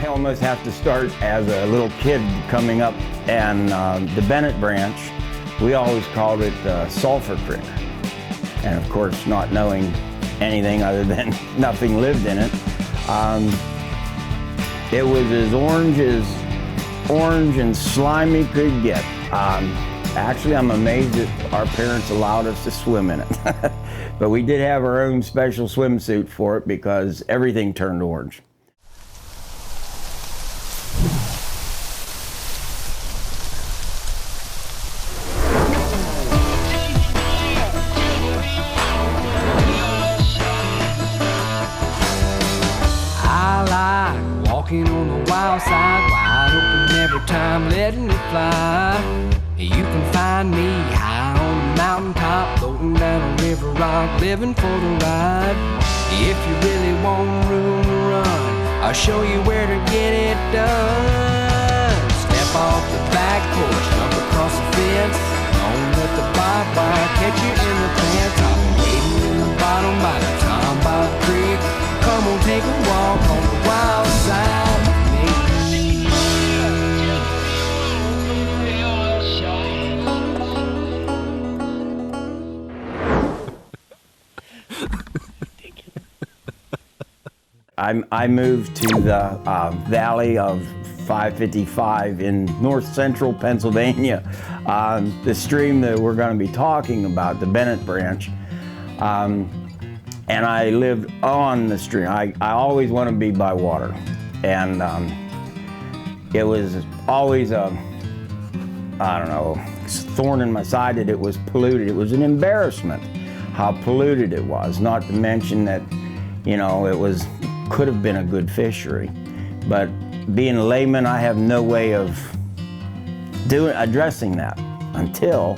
I almost have to start as a little kid coming up, and the Bennets Branch, we always called it Sulphur Creek. And of course, not knowing anything other than nothing lived in it. It was as orange and slimy could get. Actually, I'm amazed that our parents allowed us to swim in it. But we did have our own special swimsuit for it because everything turned orange. Walking on the wild side, wide open every time, letting it fly. You can find me high on a mountaintop, floating down a river rock, living for the ride. If you really want room to run, I'll show you where to get it done. Step off the back porch, jump across the fence, don't let the barbed wire catch you in the pants. I'll be waiting in the bottom by the Tombob Creek. Come on, take a walk on the wild side with me. I moved to the valley of 555 in north central Pennsylvania. The stream that we're going to be talking about, the Bennets Branch, and I lived on the stream. I always want to be by water. And it was always a, I don't know, thorn in my side that it was polluted. It was an embarrassment how polluted it was, not to mention that, you know, could have been a good fishery. But being a layman, I have no way of addressing that until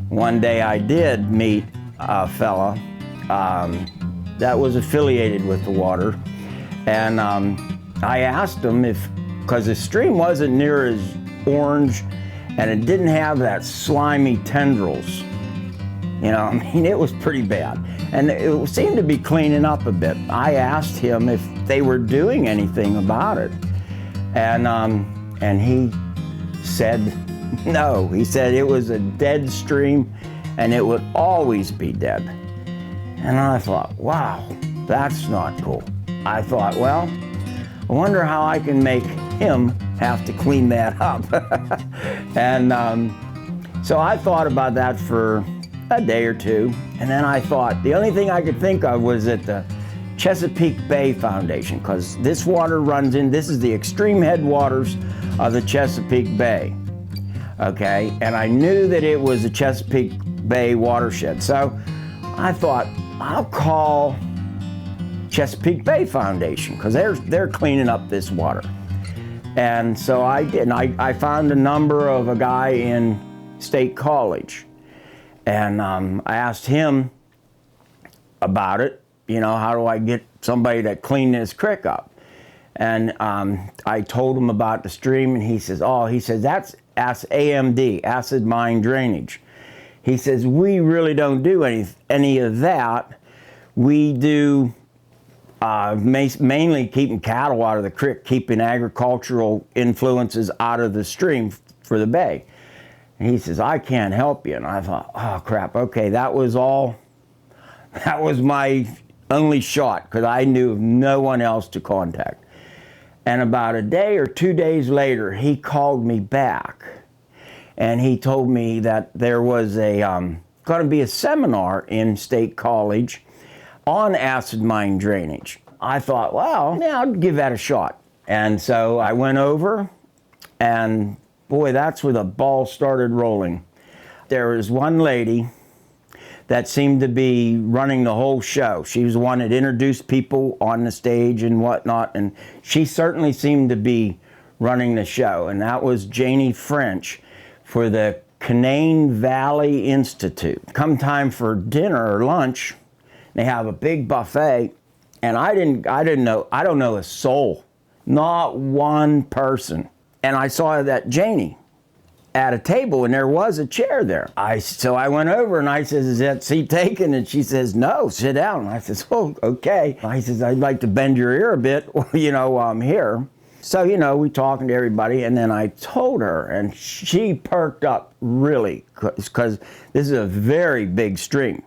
one day I did meet a fella that was affiliated with the water, and I asked him because the stream wasn't near as orange and it didn't have that slimy tendrils. You know, I mean, it was pretty bad. And it seemed to be cleaning up a bit. I asked him if they were doing anything about it. And he said no. He said it was a dead stream and it would always be dead. And I thought, wow, that's not cool. I thought, well, I wonder how I can make him have to clean that up. And so I thought about that for a day or two. And then I thought, the only thing I could think of was at the Chesapeake Bay Foundation, because this water runs in, this is the extreme headwaters of the Chesapeake Bay. Okay, and I knew that it was the Chesapeake Bay watershed. So I thought, I'll call Chesapeake Bay Foundation, because they're cleaning up this water. And so I did, and I found a number of a guy in State College. And I asked him about it, you know, how do I get somebody to clean this creek up? And I told him about the stream, and he says, that's AMD, acid mine drainage. He says, we really don't do any of that. We do mainly keeping cattle out of the creek, keeping agricultural influences out of the stream for the bay. And he says, I can't help you. And I thought, oh crap, okay, that was my only shot, because I knew of no one else to contact. And about a day or 2 days later, he called me back. And he told me that there was going to be a seminar in State College on acid mine drainage. I thought, well, yeah, I'll give that a shot. And so I went over, and boy, that's where the ball started rolling. There was one lady that seemed to be running the whole show. She was the one that introduced people on the stage and whatnot, and she certainly seemed to be running the show, and that was Janie French for the Canaan Valley Institute. Come time for dinner or lunch, they have a big buffet, and I don't know a soul, not one person. And I saw that Janie at a table, and there was a chair there. So I went over and I says, is that seat taken? And she says, no, sit down. And I says, oh, okay. I says, I'd like to bend your ear a bit, you know, I'm here. So, you know, we talking to everybody, and then I told her, and she perked up really, because this is a very big stream,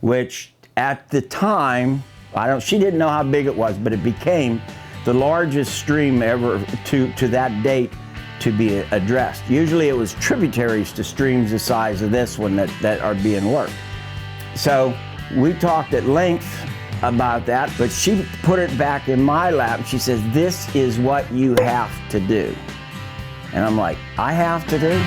which at the time, she didn't know how big it was, but it became the largest stream ever to that date to be addressed. Usually it was tributaries to streams the size of this one that are being worked. So we talked at length about that, but she put it back in my lap. She says, this is what you have to do. And I'm like, I have to do?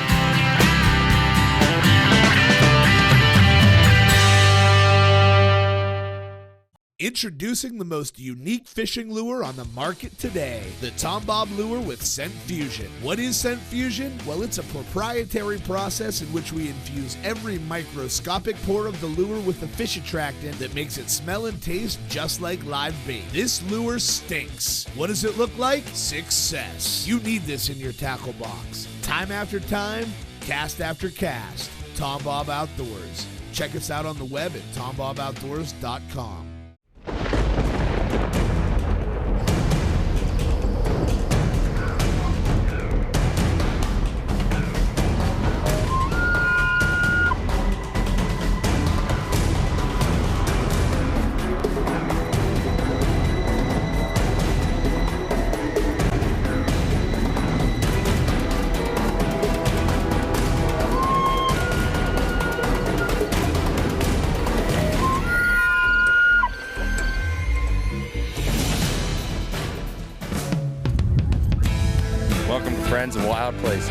Introducing the most unique fishing lure on the market today, the Tombob lure with scent fusion. What is scent fusion? Well, it's a proprietary process in which we infuse every microscopic pore of the lure with a fish attractant that makes it smell and taste just like live bait. This lure stinks. What does it look like? Success. You need this in your tackle box. Time after time, cast after cast. Tombob Outdoors. Check us out on the web at tomboboutdoors.com. Welcome to Friends of Wild Places.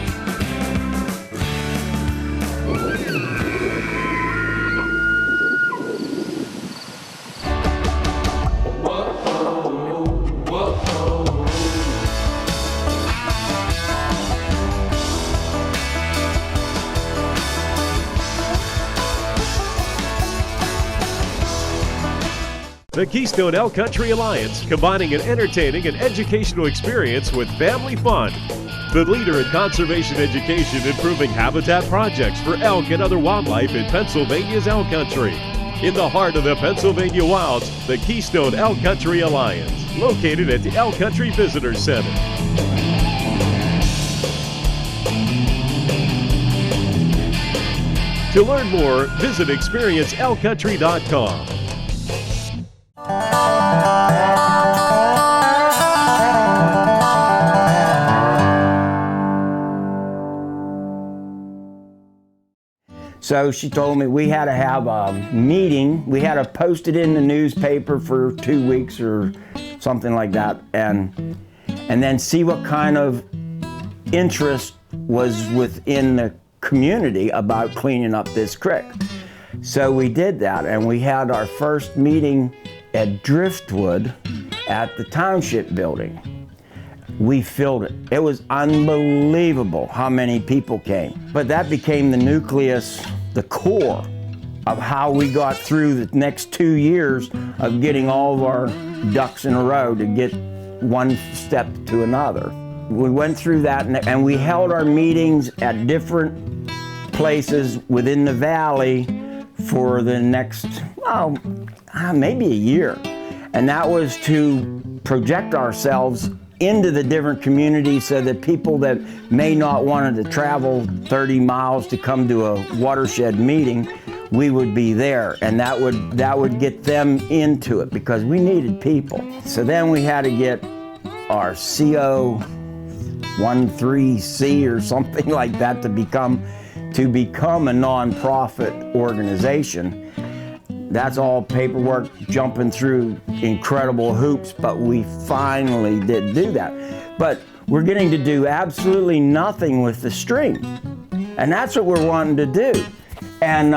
The Keystone Elk Country Alliance, combining an entertaining and educational experience with family fun. The leader in conservation education, improving habitat projects for elk and other wildlife in Pennsylvania's elk country. In the heart of the Pennsylvania wilds, the Keystone Elk Country Alliance, located at the Elk Country Visitor Center. To learn more, visit experienceelkcountry.com. So she told me we had to have a meeting. We had to post it in the newspaper for 2 weeks or something like that, and then see what kind of interest was within the community about cleaning up this creek. So we did that, and we had our first meeting at Driftwood at the township building. We filled it. It was unbelievable how many people came. But that became the nucleus, the core of how we got through the next 2 years of getting all of our ducks in a row to get one step to another. We went through that, and we held our meetings at different places within the valley for the next, maybe a year. And that was to project ourselves into the different communities so that people that may not want to travel 30 miles to come to a watershed meeting, we would be there, and that would get them into it because we needed people. So then we had to get our CO 13C or something like that to become a nonprofit organization. That's all paperwork, jumping through incredible hoops, but we finally did do that. But we're getting to do absolutely nothing with the stream, and that's what we're wanting to do. And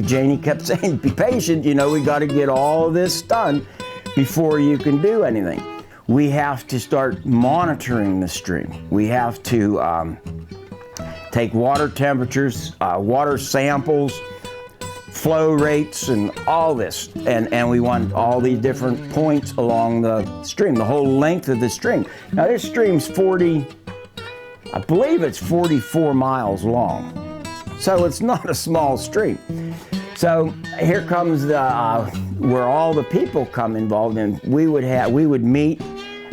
Janie kept saying, be patient, we got to get all of this done before you can do anything. We have to start monitoring the stream. We have to take water temperatures, water samples, flow rates, and all this. And we want all these different points along the stream, the whole length of the stream. Now this stream's 44 miles long. So it's not a small stream. So here comes where all the people come involved, and we would meet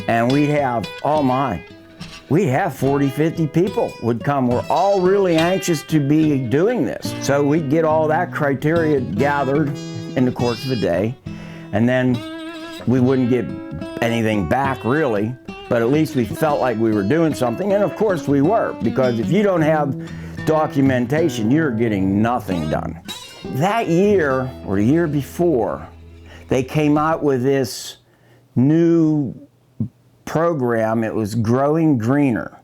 And we'd have, we'd have 40, 50 people would come. We're all really anxious to be doing this. So we'd get all that criteria gathered in the course of a day, and then we wouldn't get anything back really, but at least we felt like we were doing something, and of course we were, because if you don't have documentation, you're getting nothing done. That year, or the year before, they came out with this new program. It was Growing Greener,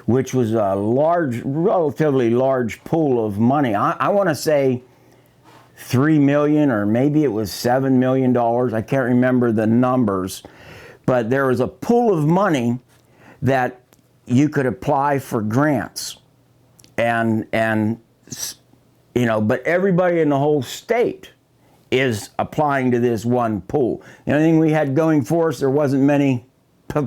which was a relatively large pool of money. I want to say $3 million, or maybe it was $7 million. I can't remember the numbers, but there was a pool of money that you could apply for grants, and you know, but everybody in the whole state is applying to this one pool. The only thing we had going for us, there wasn't many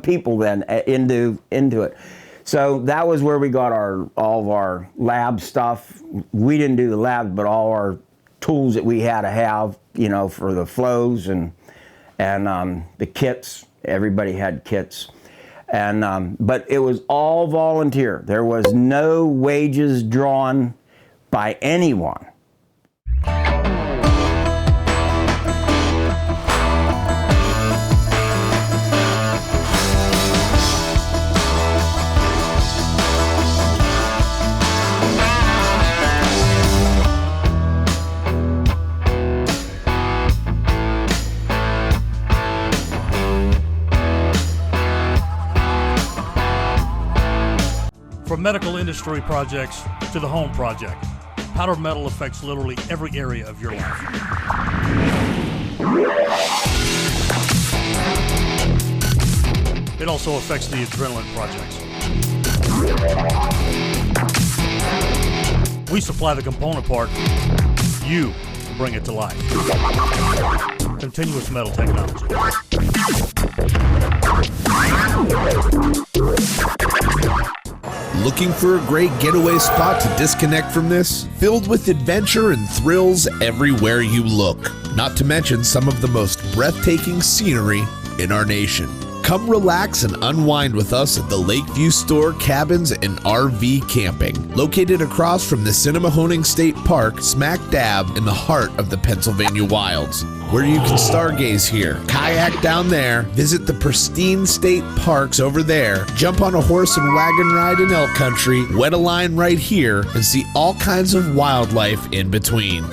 people then into it. So that was where we got all of our lab stuff. We didn't do the labs, but all our tools that we had to have, you know, for the flows and the kits. Everybody had kits, and but it was all volunteer. There was no wages drawn by anyone. From medical industry projects to the home project, powdered metal affects literally every area of your life. It also affects the adrenaline projects. We supply the component part, you bring it to life. Continuous metal technology. Looking for a great getaway spot to disconnect from this? Filled with adventure and thrills everywhere you look. Not to mention some of the most breathtaking scenery in our nation. Come relax and unwind with us at the Lakeview Store Cabins and RV Camping, located across from the Sinnemahoning State Park, smack dab in the heart of the Pennsylvania wilds, where you can stargaze here, kayak down there, visit the pristine state parks over there, jump on a horse and wagon ride in elk country, wet a line right here, and see all kinds of wildlife in between.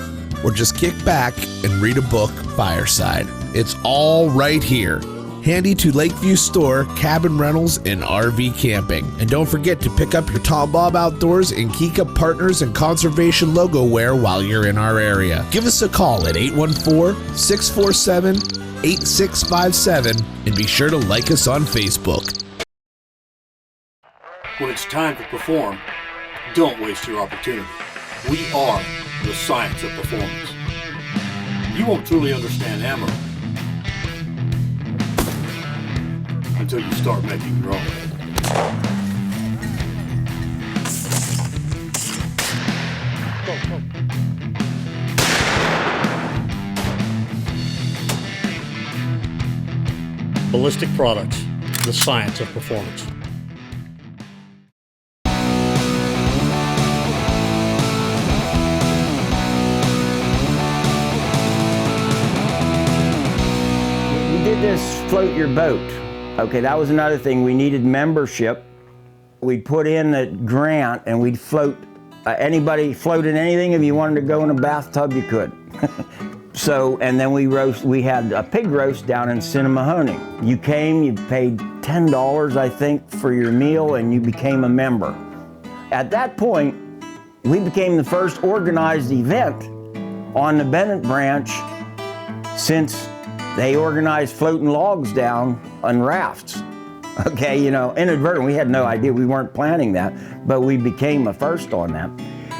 Or just kick back and read a book fireside. It's all right here. Handy to Lakeview Store, Cabin Rentals, and RV Camping. And don't forget to pick up your Tombob Outdoors and Kika Partners and Conservation logo wear while you're in our area. Give us a call at 814-647-8657 and be sure to like us on Facebook. When it's time to perform, don't waste your opportunity. We are the science of performance. You won't truly understand ammo until you start making your own. Ballistic Products, the science of performance. We did this float your boat. Okay, that was another thing. We needed membership. We'd put in a grant and we'd float. Anybody floated anything. If you wanted to go in a bathtub, you could. So, and then we had a pig roast down in Sinnemahoning. You came, you paid $10, I think, for your meal, and you became a member. At that point, we became the first organized event on the Bennets Branch since they organized floating logs down on rafts. Okay, you know, inadvertent, we had no idea, we weren't planning that, but we became a first on that.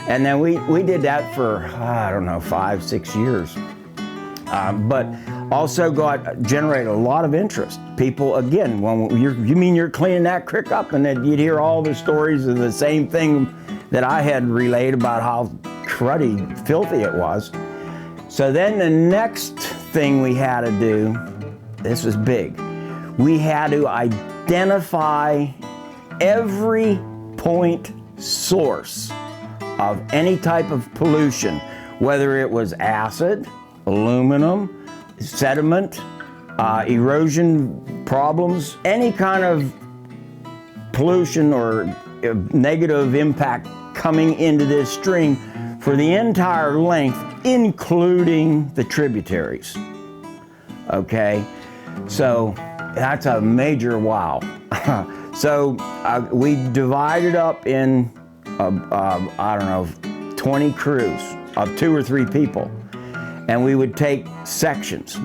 And then we did that for, I don't know, 5-6 years. But also generated a lot of interest. People, again, when you mean you're cleaning that creek up, and then you'd hear all the stories of the same thing that I had relayed about how cruddy, filthy it was. So then the next thing we had to do, this was big, we had to identify every point source of any type of pollution, whether it was acid, aluminum, sediment, erosion problems, any kind of pollution or negative impact coming into this stream for the entire length, including the tributaries. Okay, so that's a major wow. So we divided up in, I don't know, 20 crews of 2 or 3 people. And we would take sections,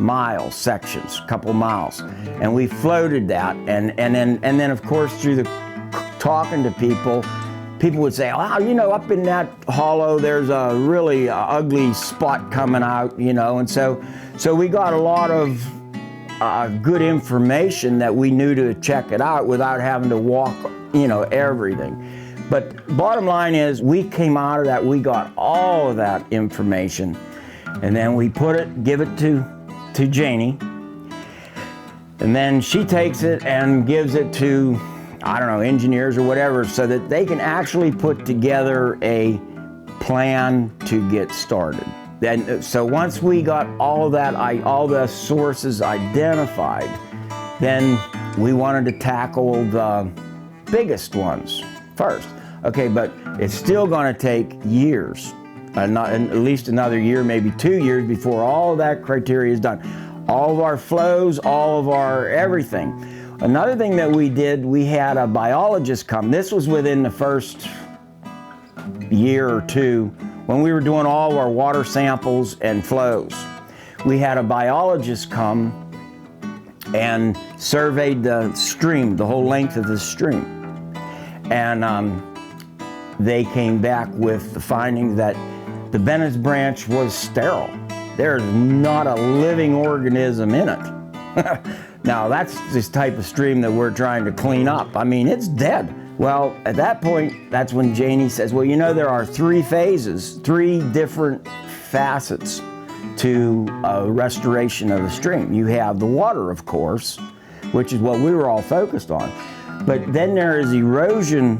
sections, couple miles, and we floated that. And then of course through the talking to people would say, "Oh, you know, up in that hollow, there's a really ugly spot coming out," you know. And so we got a lot of good information that we knew to check it out without having to walk, you know, everything. But bottom line is, we came out of that, we got all of that information, and then we give it to Janie, and then she takes it and gives it to, I don't know, engineers or whatever, so that they can actually put together a plan to get started. Then, so once we got all that, all the sources identified, then we wanted to tackle the biggest ones first. Okay, but it's still going to take years, at least another year, maybe 2 years before all of that criteria is done. All of our flows, all of our everything. Another thing that we did, we had a biologist come. This was within the first year or two when we were doing all of our water samples and flows. We had a biologist come and surveyed the stream, the whole length of the stream. And they came back with the finding that the Bennets Branch was sterile. There's not a living organism in it. Now that's this type of stream that we're trying to clean up. I mean, it's dead. Well, at that point, that's when Janie says, well, you know, there are 3 phases, 3 different facets to restoration of the stream. You have the water, of course, which is what we were all focused on. But then there is erosion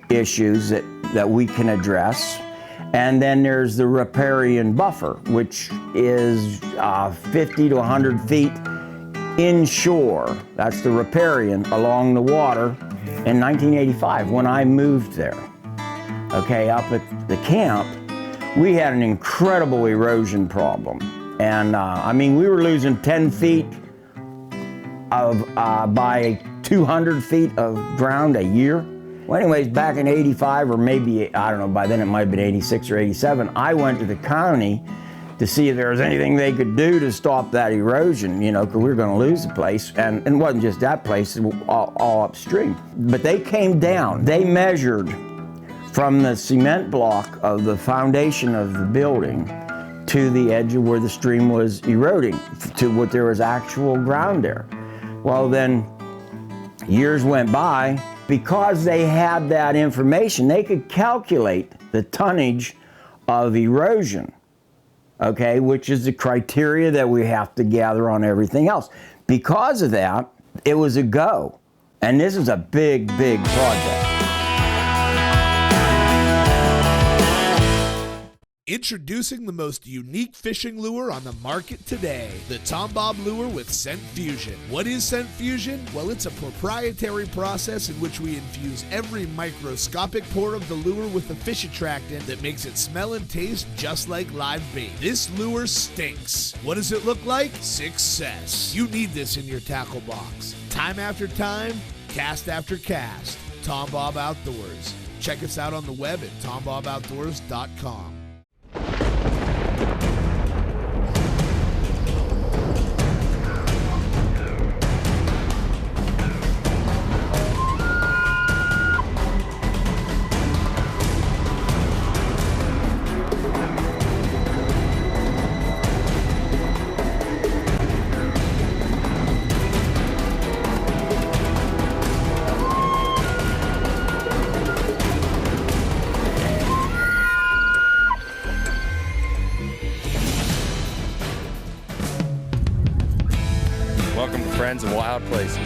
issues that we can address. And then there's the riparian buffer, which is 50 to 100 feet inshore. That's the riparian along the water. In 1985, when I moved there, okay, up at the camp, we had an incredible erosion problem. And I mean, we were losing 10 feet by 200 feet of ground a year. Well, anyways, back in 85, or maybe, I don't know, by then it might have been 86 or 87, I went to the county to see if there was anything they could do to stop that erosion, you know, because we were going to lose the place. And it wasn't just that place, all upstream. But they came down. They measured from the cement block of the foundation of the building to the edge of where the stream was eroding, to what there was actual ground there. Well, then years went by. Because they had that information, they could calculate the tonnage of erosion, okay, which is the criteria that we have to gather on everything else. Because of that, it was a go. And this is a big, big project. Introducing the most unique fishing lure on the market today, the Tombob lure with scent fusion. What is scent fusion? Well, it's a proprietary process in which we infuse every microscopic pore of the lure with a fish attractant that makes it smell and taste just like live bait. This lure stinks. What does it look like? Success. You need this in your tackle box. Time after time, cast after cast. Tombob Outdoors. Check us out on the web at tomboboutdoors.com. kinds of wild places.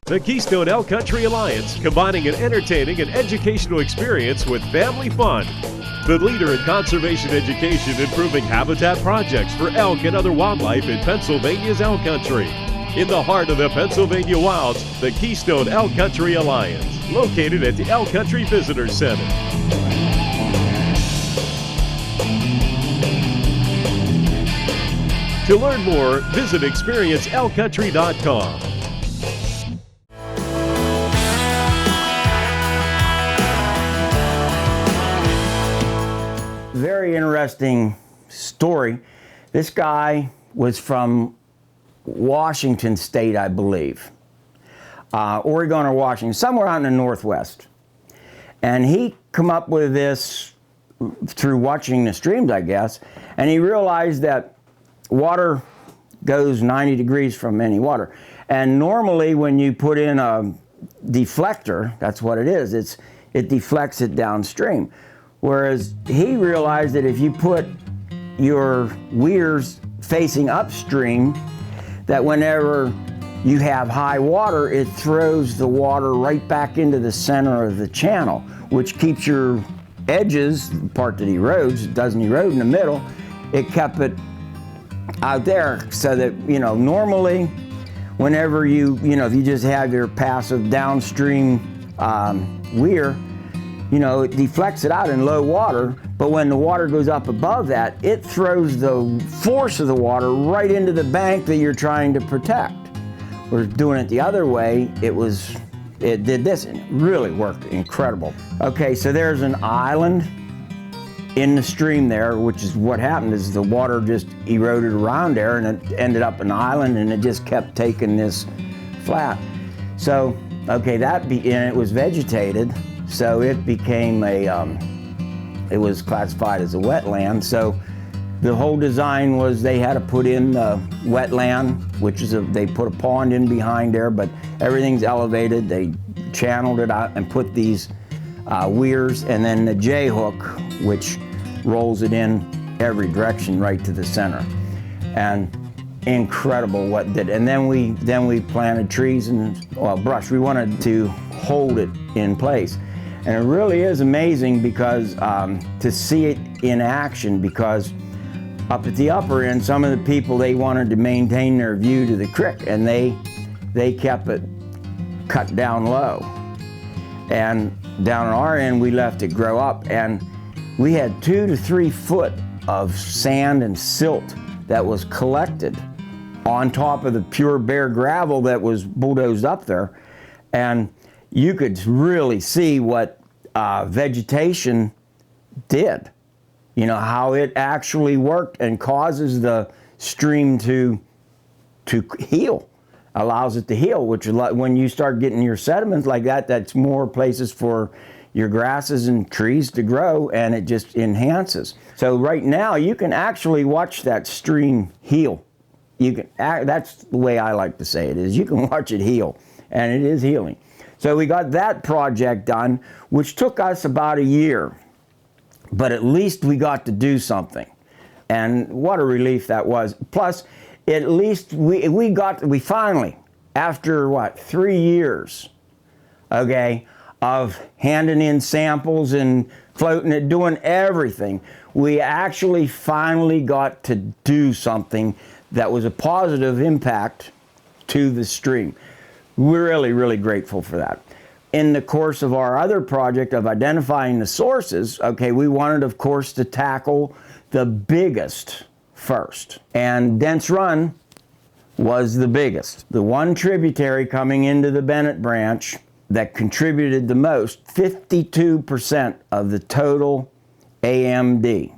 The Keystone Elk Country Alliance, combining an entertaining and educational experience with family fun. The leader in conservation education, improving habitat projects for elk and other wildlife in Pennsylvania's elk country. In the heart of the Pennsylvania wilds, the Keystone Elk Country Alliance, located at the Elk Country Visitor Center. To learn more, visit experienceelkcountry.com. Very interesting story. This guy was from Washington State, I believe. Oregon or Washington, somewhere out in the Northwest. And he come up with this through watching the streams, I guess, and he realized that water goes 90 degrees from any water. And normally when you put in a deflector, that's what it is, it deflects it downstream. Whereas he realized that if you put your weirs facing upstream, that whenever you have high water, it throws the water right back into the center of the channel, which keeps your edges, the part that erodes, it doesn't erode in the middle, it kept it out there so that, normally whenever if you just have your passive downstream weir, it deflects it out in low water, but when the water goes up above that, it throws the force of the water right into the bank that you're trying to protect. We're doing it the other way, it did this, and it really worked incredible. Okay, so there's an island in the stream there, which is what happened is the water just eroded around there and it ended up an island and it just kept taking this flat. So, okay, and it was vegetated. So it became it was classified as a wetland. So the whole design was they had to put in the wetland, which is they put a pond in behind there, but everything's elevated. They channeled it out and put these weirs and then the J-hook, which rolls it in every direction right to the center. And incredible what did. And then we planted trees and brush. We wanted to hold it in place. And it really is amazing because to see it in action, because up at the upper end, some of the people, they wanted to maintain their view to the creek, and they kept it cut down low. And down at our end, we left it grow up, and we had 2 to 3 foot of sand and silt that was collected on top of the pure bare gravel that was bulldozed up there. And you could really see what vegetation did, how it actually worked and causes the stream to heal, allows it to heal, which when you start getting your sediments like that, that's more places for your grasses and trees to grow, and it just enhances. So right now you can actually watch that stream heal. That's the way I like to say it, is you can watch it heal, and it is healing. So we got that project done, which took us about a year, but at least we got to do something. And what a relief that was. Plus, at least we finally, after 3 years, okay, of handing in samples and floating it, doing everything, we actually finally got to do something that was a positive impact to the stream. We're really, really grateful for that. In the course of our other project of identifying the sources, okay, we wanted, of course, to tackle the biggest first. And Dense Run was the biggest. The one tributary coming into the Bennets Branch that contributed the most, 52% of the total AMD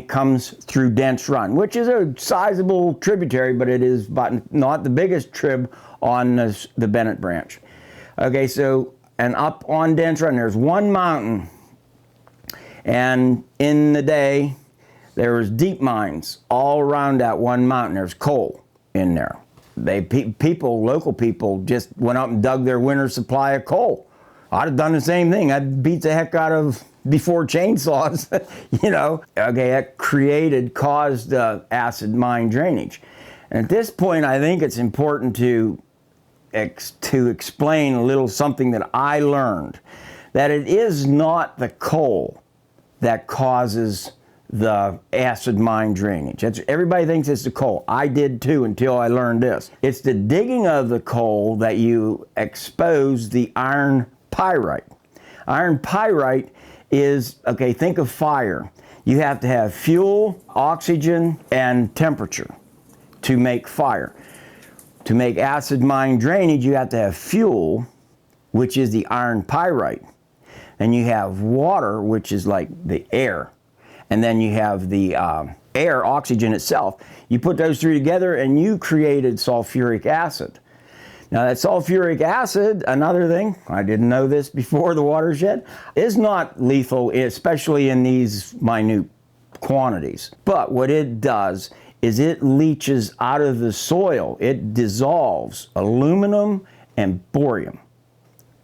comes through Dense Run, which is a sizable tributary, but it is not the biggest trib on the Bennets Branch. Okay, so, and up on Dense Run, there's one mountain, And in the day, there was deep mines all around that one mountain. There's coal in there. Local people just went up and dug their winter supply of coal. I'd have done the same thing. I'd beat the heck out of before chainsaws, you know. Okay, that caused acid mine drainage. And at this point, I think it's important to explain a little something that I learned, that it is not the coal that causes the acid mine drainage. Everybody thinks it's the coal. I did too until I learned this. It's the digging of the coal that you expose the iron pyrite. Iron pyrite is, okay, think of fire. You have to have fuel, oxygen, and temperature to make fire. To make acid mine drainage, you have to have fuel, which is the iron pyrite. And you have water, which is like the air. And then you have the air, oxygen itself. You put those three together and you created sulfuric acid. Now that sulfuric acid, another thing, I didn't know this before the watershed, is not lethal, especially in these minute quantities. But what it does is it leaches out of the soil. It dissolves aluminum and borium.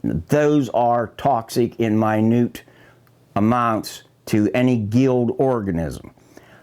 Those are toxic in minute amounts to any gilled organism.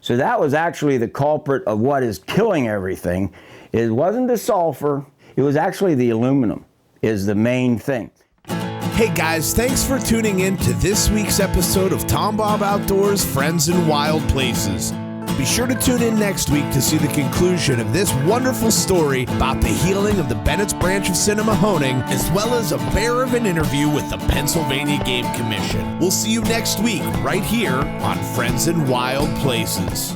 So that was actually the culprit of what is killing everything. It wasn't the sulfur, it was actually the aluminum is the main thing. Hey guys, thanks for tuning in to this week's episode of Tombob Outdoors Friends in Wild Places. Be sure to tune in next week to see the conclusion of this wonderful story about the healing of the Bennets Branch of Sinnemahoning, as well as a bear of an interview with the Pennsylvania Game Commission. We'll see you next week right here on Friends in Wild Places.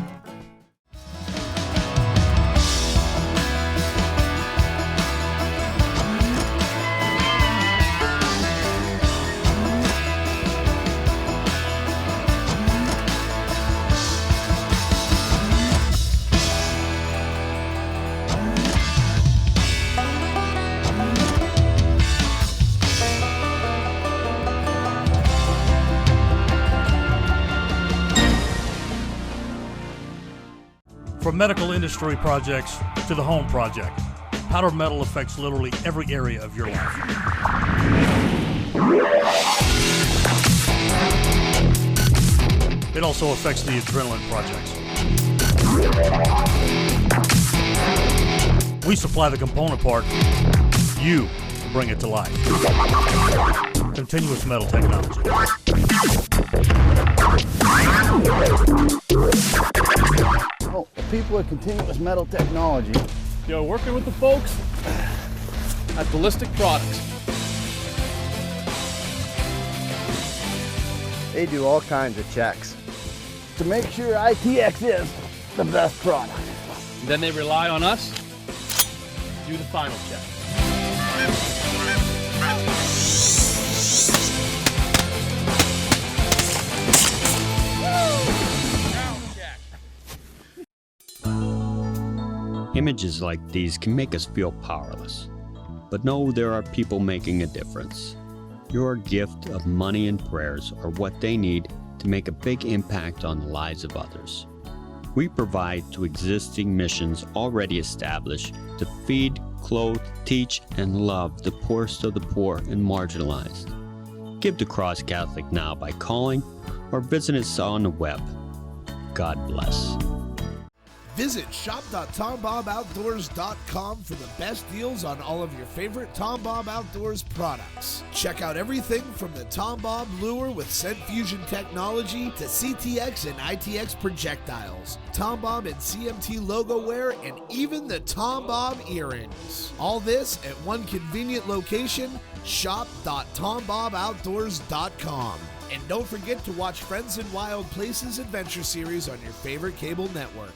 From medical industry projects to the home project, powder metal affects literally every area of your life. It also affects the adrenaline projects. We supply the component part, you bring it to life. Continuous metal technology. Oh, the people at Continuous Metal Technology. Yo, working with the folks at Ballistic Products. They do all kinds of checks. To make sure ITX is the best product. Then they rely on us to do the final check. Images like these can make us feel powerless, but know there are people making a difference. Your gift of money and prayers are what they need to make a big impact on the lives of others. We provide to existing missions already established to feed, clothe, teach, and love the poorest of the poor and marginalized. Give to Cross Catholic now by calling or visit us on the web. God bless. Visit shop.tomboboutdoors.com for the best deals on all of your favorite Tombob Outdoors products. Check out everything from the Tombob lure with scent fusion technology to CTX and ITX projectiles, Tombob and CMT logo wear, and even the Tombob earrings. All this at one convenient location, shop.tomboboutdoors.com. And don't forget to watch Friends in Wild Places Adventure Series on your favorite cable network.